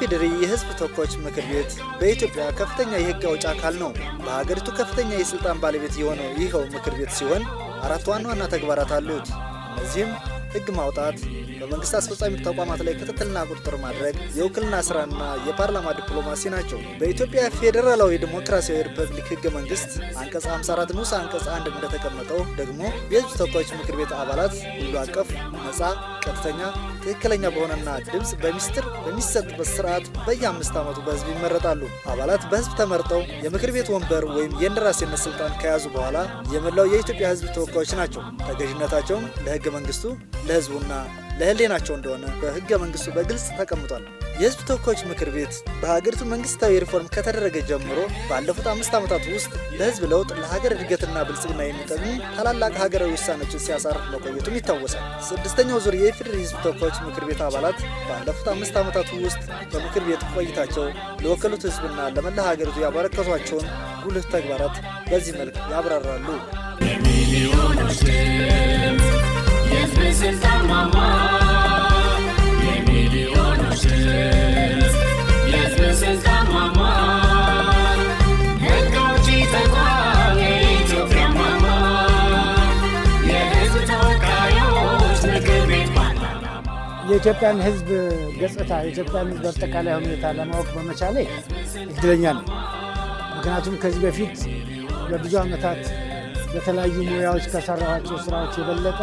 የኢፌዴሪ የሕዝብ ተወካዮች ምክር ቤት በኢትዮጵያ ከፍተኛ የሕግ አውጪ አካል ነው። በሀገሪቱ ከፍተኛ የስልጣን ባለቤት የሆነው ይኸው ምክር ቤት ሲሆን 4 ዋና ዋና ተግባራት አሉት። እነዚህም ሕግ ማውጣት፣ በመንግስት አስፈጻሚ ተቋማት ላይ ክትትልና ቁጥጥር ማድረግ፣ የውክልና ስራና የፓርላማ ዲፕሎማሲ ናቸው። በኢትዮጵያ ፌዴራላዊ ዲሞክራሲያዊ ሪፐብሊክ ሕገ መንግስት አንቀጽ 54 ንዑስ አንቀጽ 1 እንደተቀመጠው ደግሞ የሕዝብ ተወካዮች ምክር ቤት አባላት ሁሉ አቀፍ፣ ነፃ፣ ቀጥተኛ፣ ትክክለኛ በሆነና ድምፅ በሚስጥር በሚሰጥበት ስርዓት በየ5 ዓመቱ በህዝብ ይመረጣሉ። አባላት በህዝብ ተመርጠው የምክር ቤት ወንበር ወይም የእንደራሴነት ስልጣን ከያዙ በኋላ የመላው የኢትዮጵያ ህዝብ ተወካዮች ናቸው። ተገዥነታቸውም ለህገ መንግስቱ፣ ለህዝቡና ለህሊናቸው እንደሆነ በህገ መንግስቱ በግልጽ ተቀምጧል። የህዝብ ተወካዮች ምክር ቤት በሀገሪቱ መንግስታዊ ሪፎርም ከተደረገ ጀምሮ ባለፉት 5 ዓመታት ውስጥ ለህዝብ ለውጥ፣ ለሀገር እድገትና ብልጽግና የሚጠቅሙ ታላላቅ ሀገራዊ ውሳኔዎችን ሲያሳርፍ መቆየቱም ይታወሳል። 6ኛው ዙር የኢፌዴሪ ህዝብ ተወካዮች ምክር ቤት አባላት ባለፉት 5 ዓመታት ውስጥ በምክር ቤት ቆይታቸው ለወከሉት ህዝብና ለመላ ሀገሪቱ ያበረከቷቸውን ጉልህ ተግባራት በዚህ መልክ ያብራራሉ። የሚሊዮኖች ድምፅ የህዝብ ስልጣን ማማ፣ የሚሊዮኖች ድምፅ የህዝብ ስልጣን ማማ፣ ሕግ አውጪ ተቋም የኢትዮጵያ ማማ፣ የህዝብ ተወካዮች ምክር ቤት ፓርላማ። የኢትዮጵያን ህዝብ ገጽታ፣ የኢትዮጵያን ህዝብ አጠቃላይ ሁኔታ ለማወቅ በመቻሌ እድለኛ ነኝ። ምክንያቱም ከዚህ በፊት ለብዙ ዓመታት በተለያዩ ሙያዎች ከሰራኋቸው ስራዎች የበለጠ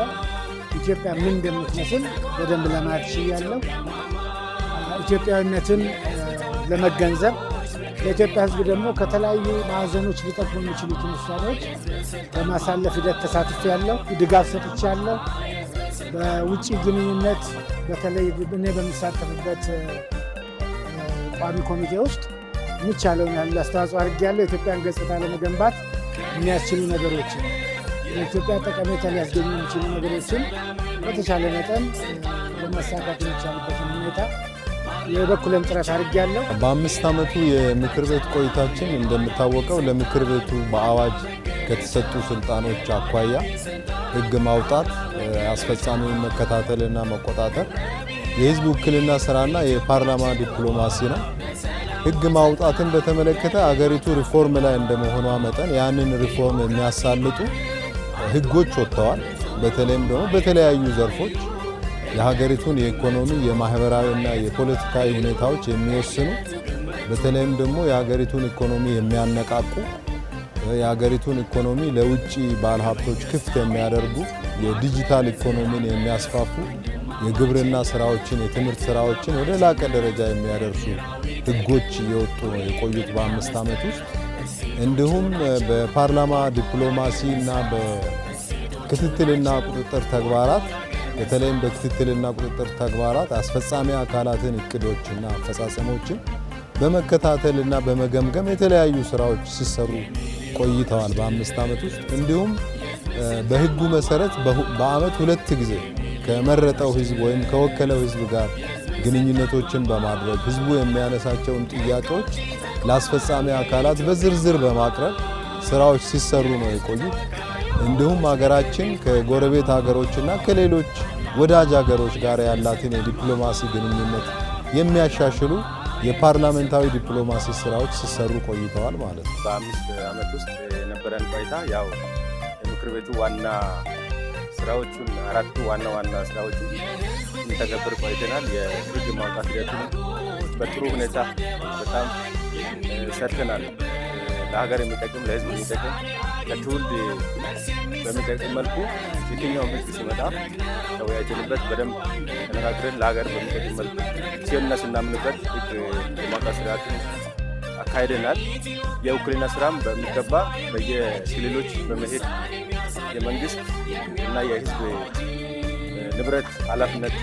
ኢትዮጵያ ምን እንደምትመስል በደንብ ለማየት ችያለሁ። ኢትዮጵያዊነትን ለመገንዘብ ለኢትዮጵያ ህዝብ ደግሞ ከተለያዩ ማዕዘኖች ሊጠቅሙ የሚችሉትን ውሳኔዎች በማሳለፍ ሂደት ተሳትፌያለሁ፣ ድጋፍ ሰጥቻለሁ። በውጭ ግንኙነት በተለይ እኔ በሚሳተፍበት ቋሚ ኮሚቴ ውስጥ የሚቻለውን ያህል አስተዋጽኦ አድርጌያለሁ። የኢትዮጵያን ገጽታ ለመገንባት የሚያስችሉ ነገሮችን፣ የኢትዮጵያ ጠቀሜታ ሊያስገኙ የሚችሉ ነገሮችን በተቻለ መጠን ለማሳካት የሚቻልበትን ሁኔታ የበኩሌን ጥረት አድርጌያለሁ። በ5 ዓመቱ የምክር ቤት ቆይታችን እንደሚታወቀው ለምክር ቤቱ በአዋጅ ከተሰጡ ስልጣኖች አኳያ ሕግ ማውጣት፣ አስፈጻሚውን መከታተልና መቆጣጠር፣ የህዝብ ውክልና ስራና የፓርላማ ዲፕሎማሲ ነው። ሕግ ማውጣትን በተመለከተ አገሪቱ ሪፎርም ላይ እንደመሆኗ መጠን ያንን ሪፎርም የሚያሳልጡ ሕጎች ወጥተዋል። በተለይም ደግሞ በተለያዩ ዘርፎች የሀገሪቱን የኢኮኖሚ የማህበራዊና የፖለቲካዊ ሁኔታዎች የሚወስኑ፣ በተለይም ደግሞ የሀገሪቱን ኢኮኖሚ የሚያነቃቁ፣ የሀገሪቱን ኢኮኖሚ ለውጭ ባለሀብቶች ክፍት የሚያደርጉ፣ የዲጂታል ኢኮኖሚን የሚያስፋፉ፣ የግብርና ስራዎችን፣ የትምህርት ስራዎችን ወደ ላቀ ደረጃ የሚያደርሱ ሕጎች እየወጡ ነው የቆዩት በ5 ዓመት ውስጥ። እንዲሁም በፓርላማ ዲፕሎማሲ እና በክትትልና ቁጥጥር ተግባራት፣ በተለይም በክትትልና ቁጥጥር ተግባራት አስፈጻሚ አካላትን እቅዶችና አፈጻጸሞችን በመከታተልና በመገምገም የተለያዩ ስራዎች ሲሰሩ ቆይተዋል በ5 ዓመት ውስጥ። እንዲሁም በሕጉ መሰረት በዓመት 2 ጊዜ ከመረጠው ህዝብ ወይም ከወከለው ህዝብ ጋር ግንኙነቶችን በማድረግ ህዝቡ የሚያነሳቸውን ጥያቄዎች ለአስፈጻሚ አካላት በዝርዝር በማቅረብ ስራዎች ሲሰሩ ነው የቆዩት። እንዲሁም ሀገራችን ከጎረቤት ሀገሮችና ከሌሎች ወዳጅ ሀገሮች ጋር ያላትን የዲፕሎማሲ ግንኙነት የሚያሻሽሉ የፓርላሜንታዊ ዲፕሎማሲ ስራዎች ሲሰሩ ቆይተዋል ማለት ነው። በ5 ዓመት ውስጥ የነበረን ቆይታ ያው የምክር ቤቱ ዋና ስራዎቹን 4ቱ ዋና ስራዎቹን እንተገብር ቆይተናል። የሕግ ማውጣት ሂደቱን በጥሩ ሁኔታ በጣም ሰርተናል። ለሀገር የሚጠቅም፣ ለህዝብ የሚጠቅም፣ ለትውልድ በሚጠቅም መልኩ የትኛው ሕግ ሲመጣ ተወያይተንበት በደንብ ተነጋግረን ለሀገር በሚጠቅም መልኩ ሲሆንና ስናምንበት ሕግ የማውጣት ስርዓትን አካሂደናል። የውክልና ስራም በሚገባ በየክልሎች በመሄድ የመንግስት እና የህዝብ ንብረት ኃላፊነት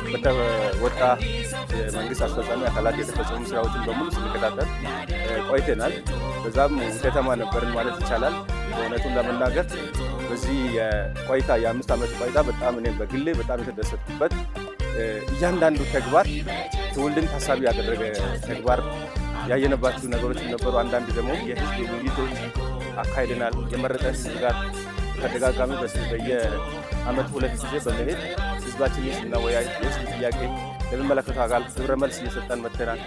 በተወጣ የመንግስት አስፈጻሚ አካላት የተፈጸሙ ስራዎችን በሙሉ ስንከታተል ቆይተናል። በዛም ውጤታማ ነበርን ማለት ይቻላል። በእውነቱን ለመናገር በዚህ የቆይታ የ5 ዓመት ቆይታ በጣም እኔም በግሌ በጣም የተደሰትኩበት እያንዳንዱ ተግባር ትውልድን ታሳቢ ያደረገ ተግባር ያየነባቸው ነገሮች ነበሩ። አንዳንድ ደግሞ የህዝብ ውይይቶች አካሂደናል። የመረጠን ህዝብ ጋር ተደጋጋሚ በየዓመቱ 2 ጊዜ በመሄድ ህዝባችንን ስናወያይ የህዝብ ጥያቄ ለሚመለከተው አካል ግብረ መልስ እየሰጠን መጥተናል።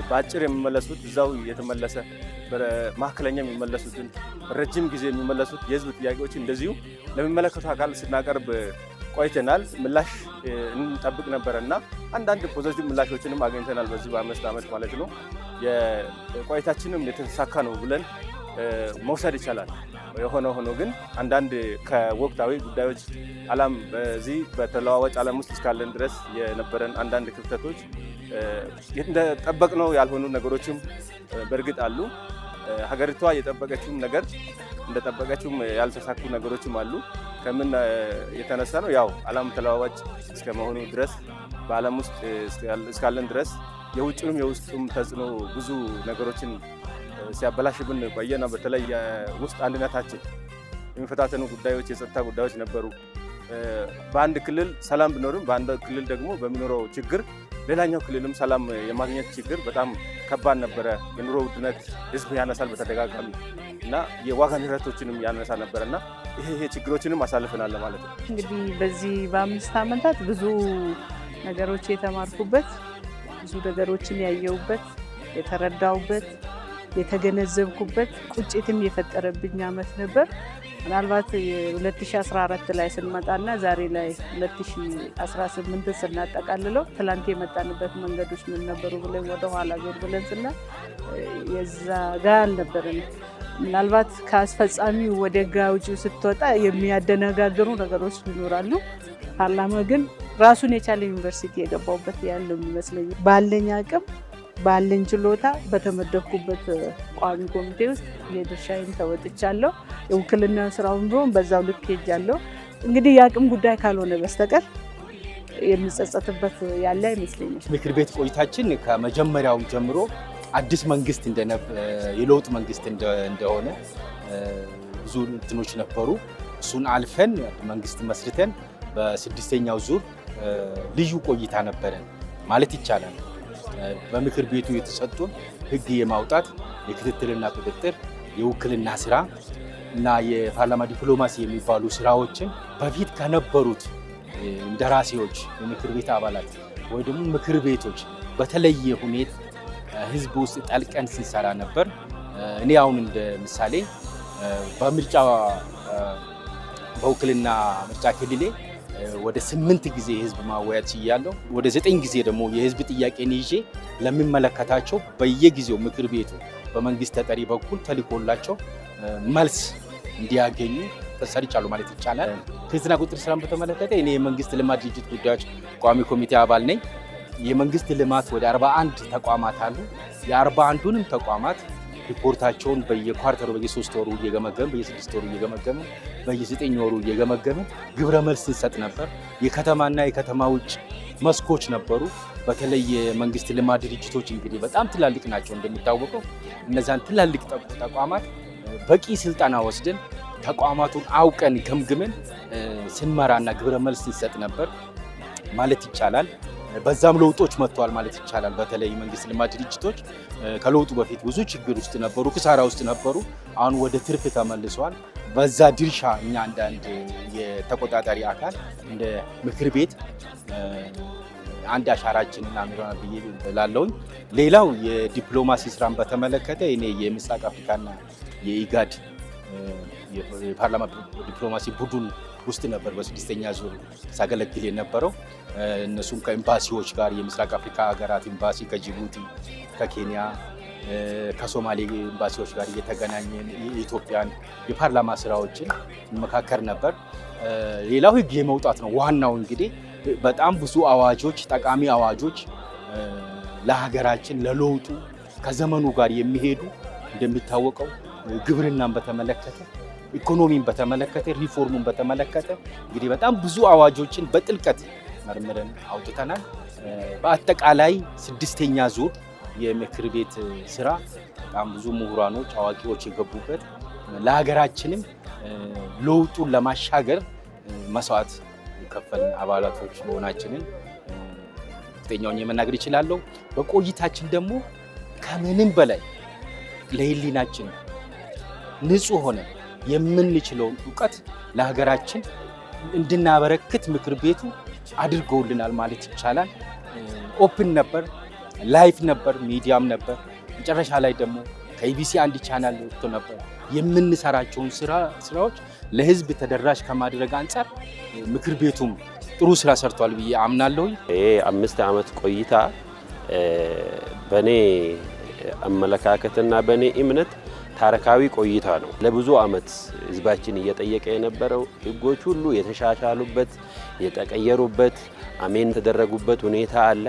በአጭር የሚመለሱት እዛው እየተመለሰ በመካከለኛ የሚመለሱትን ረጅም ጊዜ የሚመለሱት የህዝብ ጥያቄዎች እንደዚሁ ለሚመለከተው አካል ስናቀርብ ቆይተናል። ምላሽ እንጠብቅ ነበርና አንዳንድ ፖዚቲቭ ምላሾችንም አግኝተናል በዚህ በ5 ዓመት ማለት ነው። የቆይታችንም የተሳካ ነው ብለን መውሰድ ይቻላል። የሆነ ሆኖ ግን አንዳንድ ከወቅታዊ ጉዳዮች ዓለም በዚህ በተለዋዋጭ ዓለም ውስጥ እስካለን ድረስ የነበረን አንዳንድ ክፍተቶች እንደጠበቅነው ያልሆኑ ነገሮችም በእርግጥ አሉ። ሀገሪቷ የጠበቀችውም ነገር እንደጠበቀችውም ያልተሳኩ ነገሮችም አሉ። ከምን የተነሳ ነው? ያው ዓለም ተለዋዋጭ እስከመሆኑ ድረስ በዓለም ውስጥ እስካለን ድረስ የውጭም የውስጡም ተጽዕኖ ብዙ ነገሮችን ሲያበላሽብን ቆየና በተለይ ውስጥ አንድነታችን የሚፈታተኑ ጉዳዮች የጸጥታ ጉዳዮች ነበሩ። በአንድ ክልል ሰላም ቢኖርም በአንድ ክልል ደግሞ በሚኖረው ችግር ሌላኛው ክልልም ሰላም የማግኘት ችግር በጣም ከባድ ነበረ። የኑሮ ውድነት ህዝብ ያነሳል በተደጋጋሚ እና የዋጋ ንረቶችንም ያነሳ ነበርና ይሄ ችግሮችንም አሳልፈናል ማለት ነው። እንግዲህ በዚህ በ5 ዓመታት ብዙ ነገሮች የተማርኩበት፣ ብዙ ነገሮችን ያየሁበት፣ የተረዳሁበት፣ የተገነዘብኩበት ቁጭትም የፈጠረብኝ ዓመት ነበር። ምናልባት 2014 ላይ ስንመጣና ዛሬ ላይ 2018 ስናጠቃልለው ትላንት የመጣንበት መንገዶች ምን ነበሩ ብለን ወደኋላ ዞር ብለን ስና የዛ ጋር አልነበረን። ምናልባት ከአስፈጻሚው ወደ ህግ አውጪው ስትወጣ የሚያደነጋግሩ ነገሮች ይኖራሉ። ፓርላማ ግን ራሱን የቻለ ዩኒቨርሲቲ የገባውበት ያለው የሚመስለኝ ባለኝ አቅም ባለኝ ችሎታ በተመደብኩበት ቋሚ ኮሚቴ ውስጥ የድርሻዬን ተወጥቻለሁ። የውክልና ስራውን ቢሆን በዛው ልክ ሄጃለሁ። እንግዲህ የአቅም ጉዳይ ካልሆነ በስተቀር የሚጸጸትበት ያለ አይመስለኝም። ምክር ቤት ቆይታችን ከመጀመሪያው ጀምሮ አዲስ መንግስት የለውጥ መንግስት እንደሆነ ብዙ እንትኖች ነበሩ። እሱን አልፈን መንግስት መስርተን በ6ኛው ዙር ልዩ ቆይታ ነበረን ማለት ይቻላል። በምክር ቤቱ የተሰጡን ህግ የማውጣት የክትትልና ቁጥጥር፣ የውክልና ስራ እና የፓርላማ ዲፕሎማሲ የሚባሉ ስራዎችን በፊት ከነበሩት እንደራሴዎች፣ የምክር ቤት አባላት ወይ ደግሞ ምክር ቤቶች በተለየ ሁኔታ ህዝብ ውስጥ ጠልቀን ስንሰራ ነበር። እኔ አሁን እንደ ምሳሌ በምርጫ በውክልና ምርጫ ክልሌ ወደ 8 ጊዜ የህዝብ ማወያየት ችያለሁ። ወደ 9 ጊዜ ደግሞ የህዝብ ጥያቄን ይዤ ለሚመለከታቸው በየጊዜው ምክር ቤቱ በመንግስት ተጠሪ በኩል ተልኮላቸው መልስ እንዲያገኙ ተሰርቻለሁ ማለት ይቻላል። ክትትልና ቁጥጥር ስራን በተመለከተ እኔ የመንግስት ልማት ድርጅት ጉዳዮች ቋሚ ኮሚቴ አባል ነኝ። የመንግስት ልማት ወደ 41 ተቋማት አሉ። የ41ዱንም ተቋማት ሪፖርታቸውን በየኳርተሩ በየ3 ወሩ እየገመገምን በየ6 ወሩ እየገመገምን በየ9 ወሩ እየገመገምን ግብረ መልስ እንሰጥ ነበር። የከተማና የከተማ ውጭ መስኮች ነበሩ። በተለይ የመንግስት ልማት ድርጅቶች እንግዲህ በጣም ትላልቅ ናቸው እንደሚታወቀው። እነዛን ትላልቅ ተቋማት በቂ ስልጠና ወስደን ተቋማቱን አውቀን ገምግመን ስንመራና ግብረ መልስ እንሰጥ ነበር ማለት ይቻላል። በዛም ለውጦች መጥተዋል ማለት ይቻላል። በተለይ መንግስት ልማት ድርጅቶች ከለውጡ በፊት ብዙ ችግር ውስጥ ነበሩ፣ ክሳራ ውስጥ ነበሩ። አሁን ወደ ትርፍ ተመልሰዋል። በዛ ድርሻ እኛ አንዳንድ የተቆጣጣሪ አካል እንደ ምክር ቤት አንድ አሻራችንን አምረናል ብዬ እላለሁኝ። ሌላው የዲፕሎማሲ ስራን በተመለከተ እኔ የምስራቅ አፍሪካና የኢጋድ የፓርላማ ዲፕሎማሲ ቡድን ውስጥ ነበር በ6ኛ ዙር ሳገለግል የነበረው። እነሱም ከኤምባሲዎች ጋር የምስራቅ አፍሪካ ሀገራት ኤምባሲ ከጅቡቲ፣ ከኬንያ፣ ከሶማሌ ኤምባሲዎች ጋር እየተገናኘን የኢትዮጵያን የፓርላማ ስራዎችን እንመካከር ነበር። ሌላው ህግ የመውጣት ነው። ዋናው እንግዲህ በጣም ብዙ አዋጆች፣ ጠቃሚ አዋጆች ለሀገራችን ለለውጡ ከዘመኑ ጋር የሚሄዱ እንደሚታወቀው ግብርናን በተመለከተ፣ ኢኮኖሚን በተመለከተ፣ ሪፎርሙን በተመለከተ እንግዲህ በጣም ብዙ አዋጆችን በጥልቀት መርምረን አውጥተናል። በአጠቃላይ 6ኛ ዙር የምክር ቤት ስራ በጣም ብዙ ምሁራኖች፣ አዋቂዎች የገቡበት ለሀገራችንም ለውጡን ለማሻገር መስዋዕት የከፈልን አባላቶች መሆናችንን እርግጠኛውን መናገር ይችላለሁ። በቆይታችን ደግሞ ከምንም በላይ ለህሊናችን ንጹህ ሆነ የምንችለውን እውቀት ለሀገራችን እንድናበረክት ምክር ቤቱ አድርገውልናል ማለት ይቻላል። ኦፕን ነበር፣ ላይፍ ነበር፣ ሚዲያም ነበር። መጨረሻ ላይ ደግሞ ከኢቢሲ አንድ ቻናል ወጥቶ ነበር። የምንሰራቸውን ስራዎች ለህዝብ ተደራሽ ከማድረግ አንጻር ምክር ቤቱም ጥሩ ስራ ሰርቷል ብዬ አምናለሁ። ይሄ 5 ዓመት ቆይታ በኔ አመለካከትና በኔ እምነት ታሪካዊ ቆይታ ነው። ለብዙ ዓመት ህዝባችን እየጠየቀ የነበረው ህጎች ሁሉ የተሻሻሉበት የተቀየሩበት አሜን ተደረጉበት ሁኔታ አለ።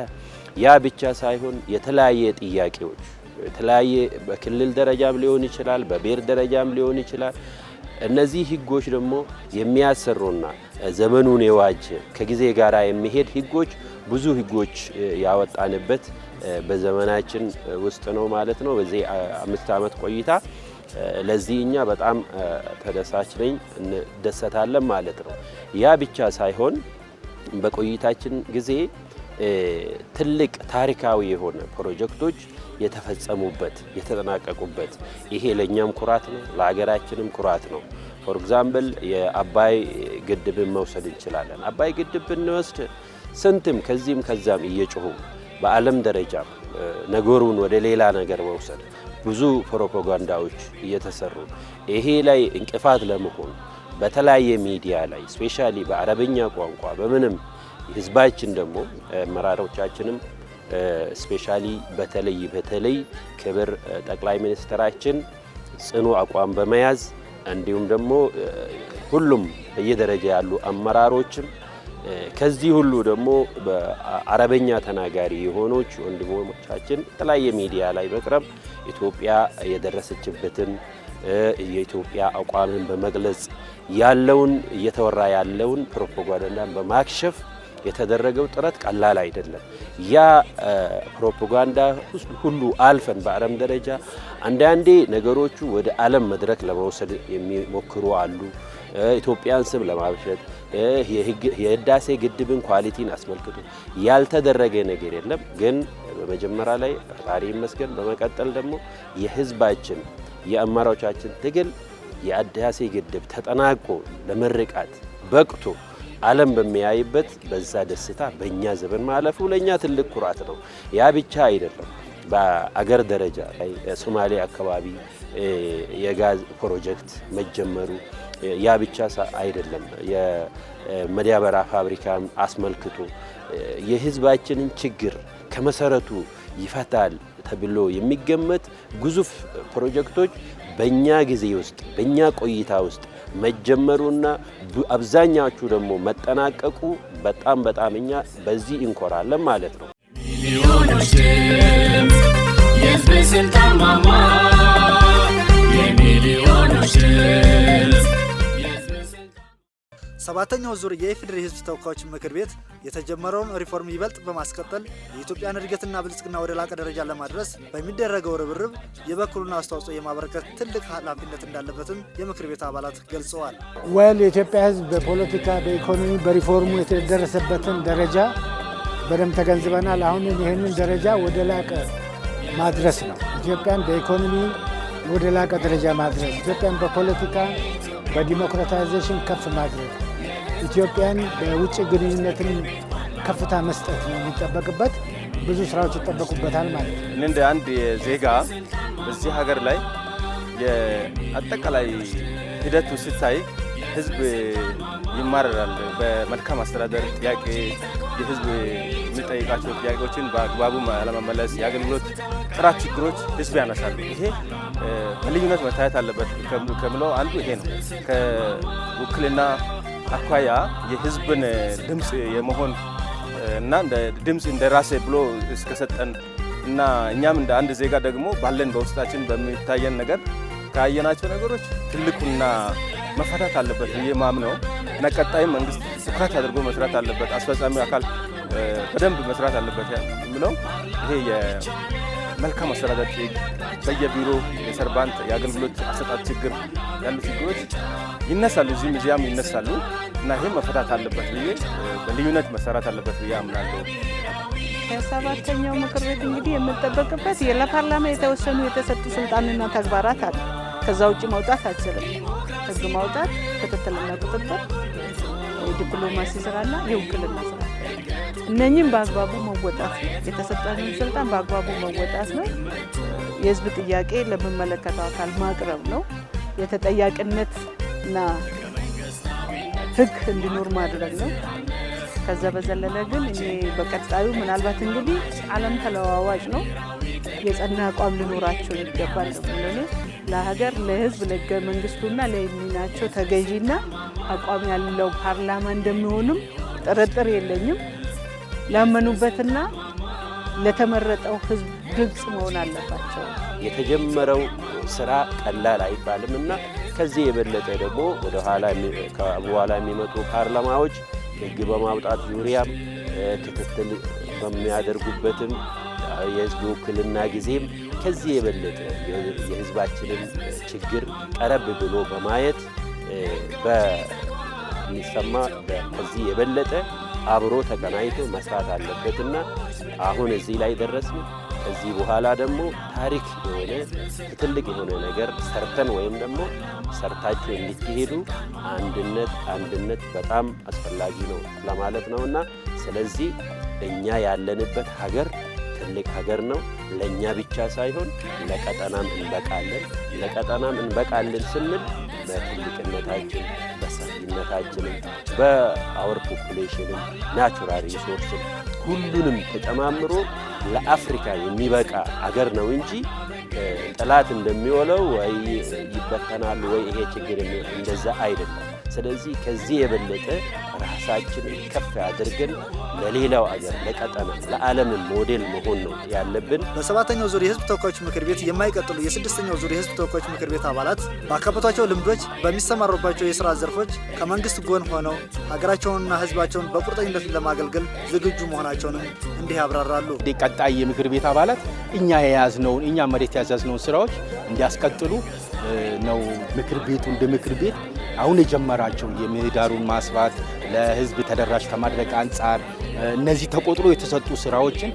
ያ ብቻ ሳይሆን የተለያየ ጥያቄዎች የተለያየ በክልል ደረጃም ሊሆን ይችላል፣ በብሔር ደረጃም ሊሆን ይችላል። እነዚህ ህጎች ደግሞ የሚያሰሩና ዘመኑን የዋጀ ከጊዜ ጋር የሚሄድ ህጎች ብዙ ህጎች ያወጣንበት በዘመናችን ውስጥ ነው ማለት ነው። በዚህ 5 ዓመት ቆይታ ለዚህ እኛ በጣም ተደሳች ነኝ፣ እንደሰታለን ማለት ነው። ያ ብቻ ሳይሆን በቆይታችን ጊዜ ትልቅ ታሪካዊ የሆነ ፕሮጀክቶች የተፈጸሙበት የተጠናቀቁበት ይሄ ለኛም ኩራት ነው፣ ለሀገራችንም ኩራት ነው። ፎር ኤግዛምፕል የአባይ ግድብን መውሰድ እንችላለን። አባይ ግድብ ብንወስድ ስንትም ከዚህም ከዛም እየጮሁ በዓለም ደረጃ ነገሩን ወደ ሌላ ነገር መውሰድ ብዙ ፕሮፓጋንዳዎች እየተሰሩ ይሄ ላይ እንቅፋት ለመሆን በተለያየ ሚዲያ ላይ ስፔሻሊ በአረበኛ ቋንቋ በምንም ህዝባችን ደግሞ መራሮቻችንም ስፔሻሊ በተለይ ክብር ጠቅላይ ሚኒስትራችን ጽኑ አቋም በመያዝ እንዲሁም ደግሞ ሁሉም በየደረጃ ያሉ አመራሮችም ከዚህ ሁሉ ደግሞ በአረበኛ ተናጋሪ የሆኑች ወንድሞቻችን የተለያየ ሚዲያ ላይ በቅረብ ኢትዮጵያ የደረሰችበትን የኢትዮጵያ አቋምን በመግለጽ ያለውን እየተወራ ያለውን ፕሮፓጋንዳን በማክሸፍ የተደረገው ጥረት ቀላል አይደለም። ያ ፕሮፓጋንዳ ሁሉ አልፈን በዓለም ደረጃ አንዳንዴ ነገሮቹ ወደ ዓለም መድረክ ለመውሰድ የሚሞክሩ አሉ። ኢትዮጵያን ስም ለማብሸት የህዳሴ ግድብን ኳሊቲን አስመልክቶ ያልተደረገ ነገር የለም። ግን በመጀመሪያ ላይ ፈጣሪ ይመስገን፣ በመቀጠል ደግሞ የህዝባችን የአመራሮቻችን ትግል የህዳሴ ግድብ ተጠናቆ ለመርቃት በቅቶ ዓለም በሚያይበት በዛ ደስታ በእኛ ዘመን ማለፉ ለእኛ ትልቅ ኩራት ነው። ያ ብቻ አይደለም። በአገር ደረጃ ላይ ሶማሌ አካባቢ የጋዝ ፕሮጀክት መጀመሩ ያ ብቻ አይደለም። የማዳበሪያ ፋብሪካን አስመልክቶ የህዝባችንን ችግር ከመሰረቱ ይፈታል ተብሎ የሚገመት ግዙፍ ፕሮጀክቶች በእኛ ጊዜ ውስጥ በእኛ ቆይታ ውስጥ መጀመሩና አብዛኛዎቹ ደግሞ መጠናቀቁ በጣም እኛ በዚህ እንኮራለን ማለት ነው። ሚሊዮኖች ድምፅ የህዝብ ስልጣን ማማ የሚሊዮኖች ድምፅ 7ኛው ዙር የኢፌዴሪ ህዝብ ተወካዮች ምክር ቤት የተጀመረውን ሪፎርም ይበልጥ በማስቀጠል የኢትዮጵያን እድገትና ብልጽግና ወደ ላቀ ደረጃ ለማድረስ በሚደረገው ርብርብ የበኩሉን አስተዋጽኦ የማበረከት ትልቅ ኃላፊነት እንዳለበትም የምክር ቤት አባላት ገልጸዋል። የኢትዮጵያ ህዝብ በፖለቲካ፣ በኢኮኖሚ፣ በሪፎርሙ የተደረሰበትን ደረጃ በደንብ ተገንዝበናል። አሁን ይህንን ደረጃ ወደ ላቀ ማድረስ ነው። ኢትዮጵያን በኢኮኖሚ ወደ ላቀ ደረጃ ማድረስ፣ ኢትዮጵያን በፖለቲካ በዲሞክራታይዜሽን ከፍ ማድረግ፣ ኢትዮጵያን በውጭ ግንኙነትን ከፍታ መስጠት ነው የሚጠበቅበት። ብዙ ስራዎች ይጠበቁበታል ማለት ነው። እንደ አንድ ዜጋ በዚህ ሀገር ላይ የአጠቃላይ ሂደቱ ሲታይ ህዝብ ይማረራል። በመልካም አስተዳደር ጥያቄ የህዝብ የሚጠይቃቸው ጥያቄዎችን በአግባቡ ለመመለስ የአገልግሎት ጥራት ችግሮች ህዝብ ያነሳሉ። ይሄ በልዩነት መታየት አለበት ከምለው አንዱ ይሄ ነው። ከውክልና አኳያ የህዝብን ድምፅ የመሆን እና እንደ ድምፅ እንደ ራሴ ብሎ እስከሰጠን እና እኛም እንደ አንድ ዜጋ ደግሞ ባለን በውስጣችን በሚታየን ነገር ካየናቸው ነገሮች ትልቁና መፈታት አለበት ብዬ ማምነው እና ቀጣይም መንግስት ትኩረት አድርጎ መስራት አለበት፣ አስፈጻሚ አካል በደንብ መስራት አለበት የምለው ይሄ የመልካም አስተዳደር በየቢሮ የሰርባንት የአገልግሎት አሰጣጥ ችግር ያሉ ችግሮች ይነሳሉ፣ እዚህም እዚያም ይነሳሉ እና ይህም መፈታት አለበት ብዬ በልዩነት መሰራት አለበት ብዬ አምናለሁ። ከ7ኛው ምክር ቤት እንግዲህ የምንጠበቅበት ለፓርላማ የተወሰኑ የተሰጡ ስልጣንና ተግባራት አሉ። ከዛ ውጭ መውጣት አልችልም። ህግ ማውጣት፣ ክትትልና ቁጥጥር፣ የዲፕሎማሲ ስራና የውክልና ስራ እነኚህም በአግባቡ መወጣት ነው። የተሰጠንን ስልጣን በአግባቡ መወጣት ነው። የህዝብ ጥያቄ ለሚመለከተው አካል ማቅረብ ነው። የተጠያቂነትና ህግ እንዲኖር ማድረግ ነው። ከዛ በዘለለ ግን እኔ በቀጣዩ ምናልባት እንግዲህ ዓለም ተለዋዋጭ ነው። የጸና አቋም ሊኖራቸው ይገባል። ለሀገር፣ ለህዝብ፣ ለህገ መንግስቱና ለሚናቸው ተገዢና አቋም ያለው ፓርላማ እንደሚሆንም ጥርጥር የለኝም። ላመኑበትና ለተመረጠው ህዝብ ግልጽ መሆን አለባቸው። የተጀመረው ስራ ቀላል አይባልም እና ከዚህ የበለጠ ደግሞ ወደ በኋላ የሚመጡ ፓርላማዎች ህግ በማውጣት ዙሪያም ክትትል በሚያደርጉበትም የህዝብ ውክልና ጊዜም ከዚህ የበለጠ የህዝባችንን ችግር ቀረብ ብሎ በማየት በሚሰማ ከዚህ የበለጠ አብሮ ተቀናይቶ መስራት አለበትና አሁን እዚህ ላይ ደረስን። ከዚህ በኋላ ደግሞ ታሪክ የሆነ ትልቅ የሆነ ነገር ሰርተን ወይም ደግሞ ሰርታችሁ እንድትሄዱ አንድነት በጣም አስፈላጊ ነው ለማለት ነውና ስለዚህ እኛ ያለንበት ሀገር ትልቅ ሀገር ነው። ለኛ ብቻ ሳይሆን ለቀጠናም እንበቃለን ስንል በትልቅነታችን በሰፊነታችንም በአወር ፖፑሌሽንም ናቹራል ሪሶርስም ሁሉንም ተጨማምሮ ለአፍሪካ የሚበቃ አገር ነው እንጂ ጠላት እንደሚወለው ወይ ይበተናል ወይ ይሄ ችግር እንደዛ አይደለም። ስለዚህ ከዚህ የበለጠ ራሳችንን ከፍ አድርገን ለሌላው አገር ለቀጠና ለዓለም ሞዴል መሆን ነው ያለብን። በሰባተኛው ዙር የህዝብ ተወካዮች ምክር ቤት የማይቀጥሉ የስድስተኛው ዙር የህዝብ ተወካዮች ምክር ቤት አባላት ባካበቷቸው ልምዶች በሚሰማሩባቸው የስራ ዘርፎች ከመንግስት ጎን ሆነው ሀገራቸውንና ህዝባቸውን በቁርጠኝነት ለማገልገል ዝግጁ መሆናቸውንም እንዲህ ያብራራሉ። ቀጣይ የምክር ቤት አባላት እኛ መሬት ያዝነውን ስራዎች እንዲያስቀጥሉ ነው ምክር ቤቱ እንደ ምክር ቤት አሁን የጀመራቸው የምህዳሩን ማስፋት ለህዝብ ተደራሽ ከማድረግ አንጻር እነዚህ ተቆጥሮ የተሰጡ ስራዎችን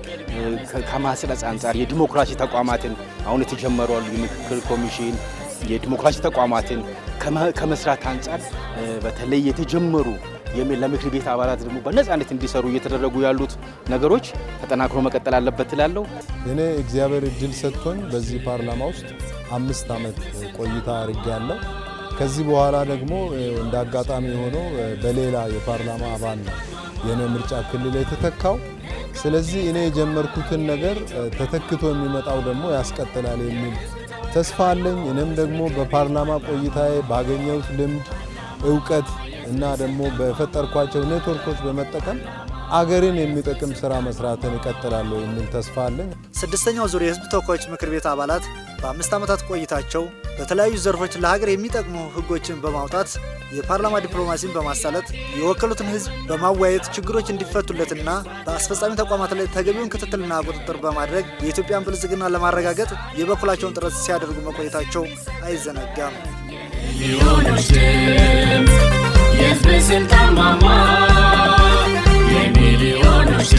ከማስረጽ አንጻር የዲሞክራሲ ተቋማትን አሁን የተጀመሩ የምክክር ኮሚሽን የዲሞክራሲ ተቋማትን ከመስራት አንጻር በተለይ የተጀመሩ ለምክር ቤት አባላት ደግሞ በነጻነት እንዲሰሩ እየተደረጉ ያሉት ነገሮች ተጠናክሮ መቀጠል አለበት እላለሁ። እኔ እግዚአብሔር እድል ሰጥቶኝ በዚህ ፓርላማ ውስጥ 5 ዓመት ቆይታ አድርጌያለሁ። ከዚህ በኋላ ደግሞ እንደ አጋጣሚ ሆኖ በሌላ የፓርላማ አባል ነው የኔ ምርጫ ክልል የተተካው። ስለዚህ እኔ የጀመርኩትን ነገር ተተክቶ የሚመጣው ደግሞ ያስቀጥላል የሚል ተስፋ አለኝ። እኔም ደግሞ በፓርላማ ቆይታዬ ባገኘሁት ልምድ፣ እውቀት እና ደግሞ በፈጠርኳቸው ኔትወርኮች በመጠቀም አገርን የሚጠቅም ስራ መስራትን እቀጥላለሁ የሚል ተስፋ አለኝ። ስድስተኛው ዙር የህዝብ ተወካዮች ምክር ቤት አባላት በ5 ዓመታት ቆይታቸው በተለያዩ ዘርፎች ለሀገር የሚጠቅሙ ህጎችን በማውጣት የፓርላማ ዲፕሎማሲን በማሳለጥ የወከሉትን ህዝብ በማወያየት ችግሮች እንዲፈቱለትና በአስፈጻሚ ተቋማት ላይ ተገቢውን ክትትልና ቁጥጥር በማድረግ የኢትዮጵያን ብልጽግና ለማረጋገጥ የበኩላቸውን ጥረት ሲያደርጉ መቆየታቸው አይዘነጋም። የህዝብ ስልጣን ማማ የሚሊዮኖች